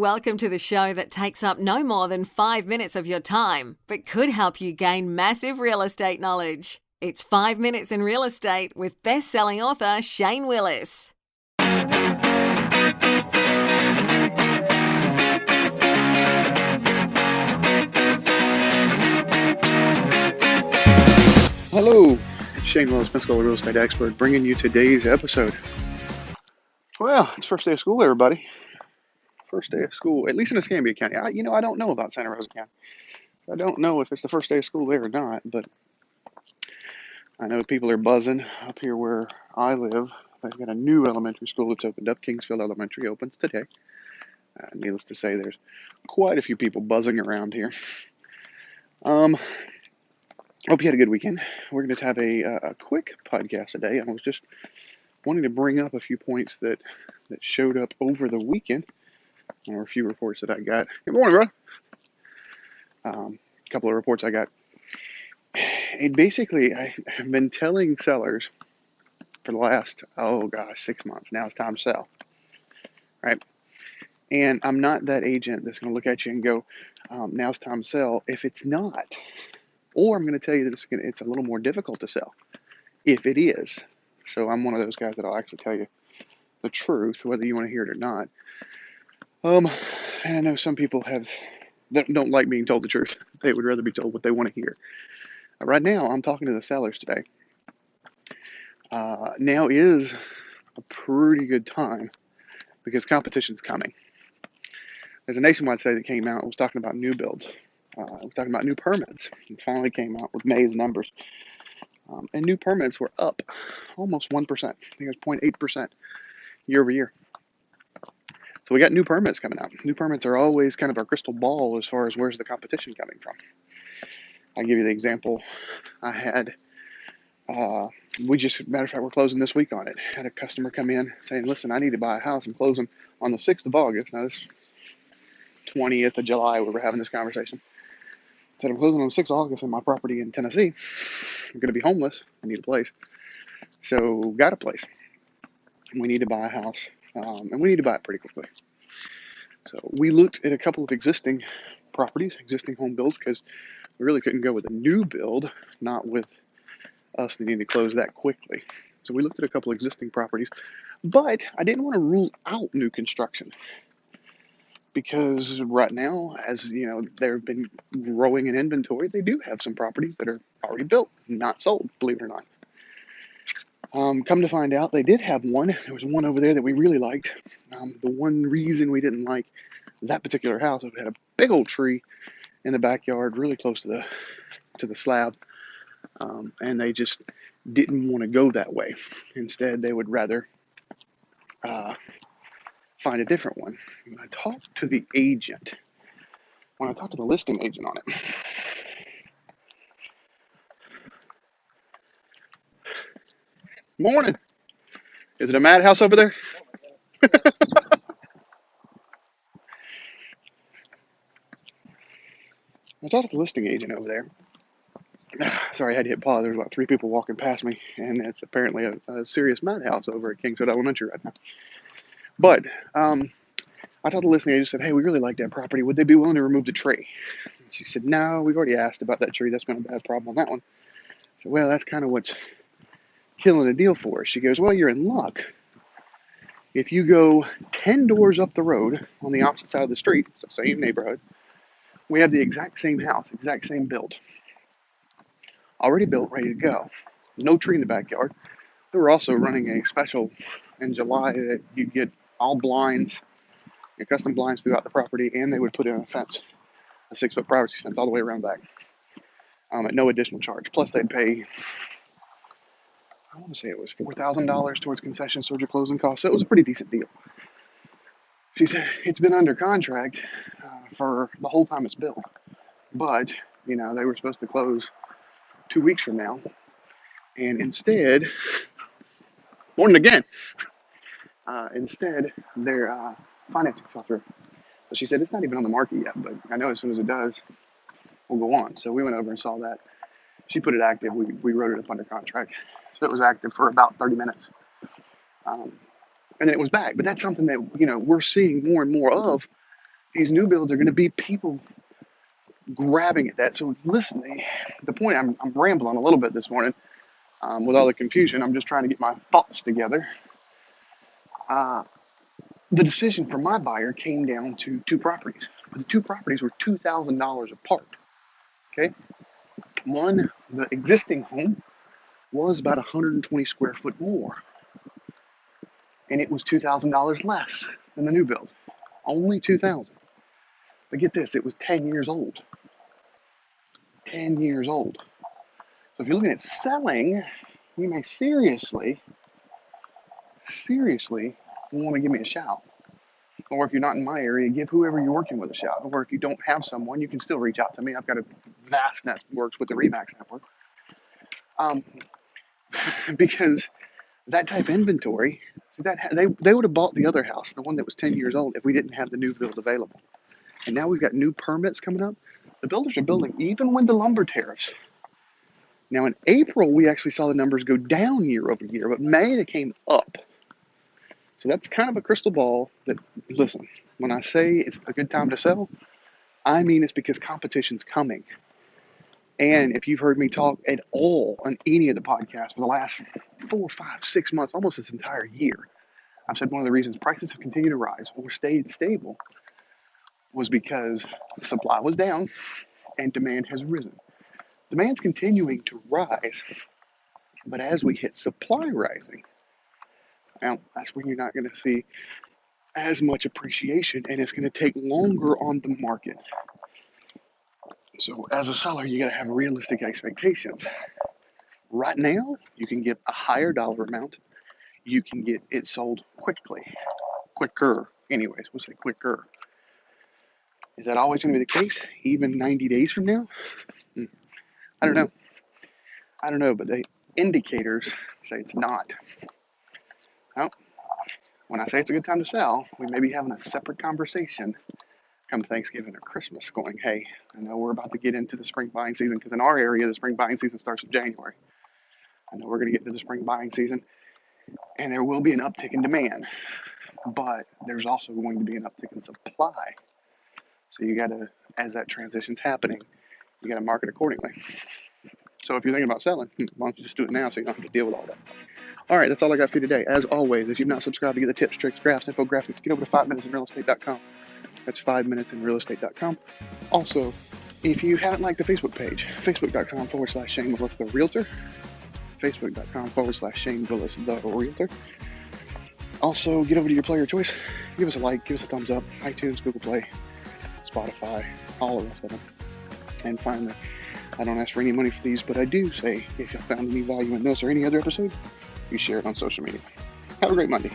Welcome to the show that takes up no more than 5 minutes of your time, but could help you gain massive real estate knowledge. It's 5 Minutes in Real Estate with best-selling author Shane Willis. Hello, it's Shane Willis, Pensacola real estate expert, bringing you today's episode. Well, it's first day of school, everybody. First day of school, at least in Escambia County. I don't know about Santa Rosa County. I don't know if it's the first day of school there or not, but I know people are buzzing up here where I live. They've got a new elementary school that's opened up. Kingsfield Elementary opens today. Needless to say, there's quite a few people buzzing around here. Hope you had a good weekend. We're going to have a quick podcast today. I was just wanting to bring up a few points that showed up over the weekend, or a few reports that I got. Good morning, bro. A couple of reports I got. And basically, I have been telling sellers for the last, 6 months. Now it's time to sell, right? And I'm not that agent that's going to look at you and go, now it's time to sell, if it's not. Or I'm going to tell you that it's a little more difficult to sell, if it is. So I'm one of those guys that I'll actually tell you the truth, whether you want to hear it or not. And I know some people don't like being told the truth. They would rather be told what they want to hear. Right now, I'm talking to the sellers today. Now is a pretty good time because competition's coming. There's a nationwide study that came out. It was talking about new builds. It was talking about new permits. It finally came out with May's numbers. And new permits were up almost 1%. I think it was 0.8% year over year. So we got new permits coming out. New permits are always kind of our crystal ball as far as where's the competition coming from. I'll give you the example I had. Matter of fact, we're closing this week on it. Had a customer come in saying, listen, I need to buy a house. I'm closing on the 6th of August. Now, this 20th of July, we were having this conversation. Said, I'm closing on the 6th of August on my property in Tennessee. I'm going to be homeless. I need a place. So, got a place. We need to buy a house. And we need to buy it pretty quickly. So, we looked at a couple of existing properties, existing home builds, because we really couldn't go with a new build, not with us needing to close that quickly. So, we looked at a couple of existing properties. But I didn't want to rule out new construction. Because right now, as you know, they've been growing in inventory. They do have some properties that are already built, not sold, believe it or not. Come to find out, they did have one. There was one over there that we really liked. The one reason we didn't like that particular house was it had a big old tree in the backyard, really close to the slab, and they just didn't want to go that way. Instead, they would rather find a different one. When I talked to the listing agent on it, morning. Is it a madhouse over there? I talked to the listing agent over there. Sorry, I had to hit pause. There's about 3 people walking past me, and it's apparently a serious madhouse over at Kingsfield Elementary right now. But I told the listing agent, said, hey, we really like that property. Would they be willing to remove the tree? And she said, no, we've already asked about that tree. That's been a bad problem on that one. I said, well, that's kind of what's killing the deal for us. She goes, well, you're in luck. If you go 10 doors up the road on the opposite side of the street, so same neighborhood, we have the exact same house, exact same build. Already built, ready to go. No tree in the backyard. They were also running a special in July that you'd get all blinds, custom blinds throughout the property, and they would put in a fence, a 6-foot privacy fence all the way around back, at no additional charge. Plus, they'd pay, I want to say it was $4,000 towards concession storage closing costs, so it was a pretty decent deal. She said it's been under contract for the whole time it's built, but they were supposed to close 2 weeks from now, and instead, morning again. Instead, their financing fell through. So she said it's not even on the market yet, but I know as soon as it does, we'll go on. So we went over and saw that. She put it active. We wrote it up under contract. So it was active for about 30 minutes. And then it was back. But that's something that, we're seeing more and more of these new builds are going to be people grabbing at that. So listen, the point, I'm rambling a little bit this morning with all the confusion. I'm just trying to get my thoughts together. The decision for my buyer came down to two properties. The two properties were $2,000 apart. Okay, one, the existing home was about 120 square foot more, and it was $2,000 less than the new build. Only 2,000. But get this, it was 10 years old. 10 years old. So if you're looking at selling, you may seriously want to give me a shout. Or if you're not in my area, give whoever you're working with a shout. Or if you don't have someone, you can still reach out to me. I've got a vast network with the Remax network. Because that type of inventory, so that they would have bought the other house, the one that was 10 years old, if we didn't have the new build available. And now we've got new permits coming up. The builders are building even with the lumber tariffs. Now in April, we actually saw the numbers go down year over year, but May they came up. So that's kind of a crystal ball that, listen, when I say it's a good time to sell, I mean it's because competition's coming. And if you've heard me talk at all on any of the podcasts for the last 4, 5, 6 months, almost this entire year, I've said one of the reasons prices have continued to rise or stayed stable was because supply was down and demand has risen. Demand's continuing to rise, but as we hit supply rising, now that's when you're not going to see as much appreciation, and it's going to take longer on the market. So as a seller, you got to have realistic expectations. Right now, you can get a higher dollar amount. You can get it sold quicker. Anyways, we'll say quicker. Is that always going to be the case, even 90 days from now? I don't know, but the indicators say it's not. Well, when I say it's a good time to sell, we may be having a separate conversation come Thanksgiving or Christmas going, hey, I know we're about to get into the spring buying season, because in our area, the spring buying season starts in January. I know we're going to get into the spring buying season, and there will be an uptick in demand, but there's also going to be an uptick in supply. So you got to, as that transition's happening, you got to market accordingly. So if you're thinking about selling, why don't you just do it now so you don't have to deal with all that. All right, that's all I got for you today. As always, if you've not subscribed to get the tips, tricks, graphs, infographics, get over to 5minutesinrealestate.com. That's 5minutesinrealestate.com. Also, if you haven't liked the Facebook page, facebook.com/Shane Willis the Realtor, facebook.com/Shane Willis the Realtor. Also, get over to your player of choice. Give us a like, give us a thumbs up. iTunes, Google Play, Spotify, all the rest of them. And finally, I don't ask for any money for these, but I do say if you found any value in this or any other episode, you share it on social media. Have a great Monday.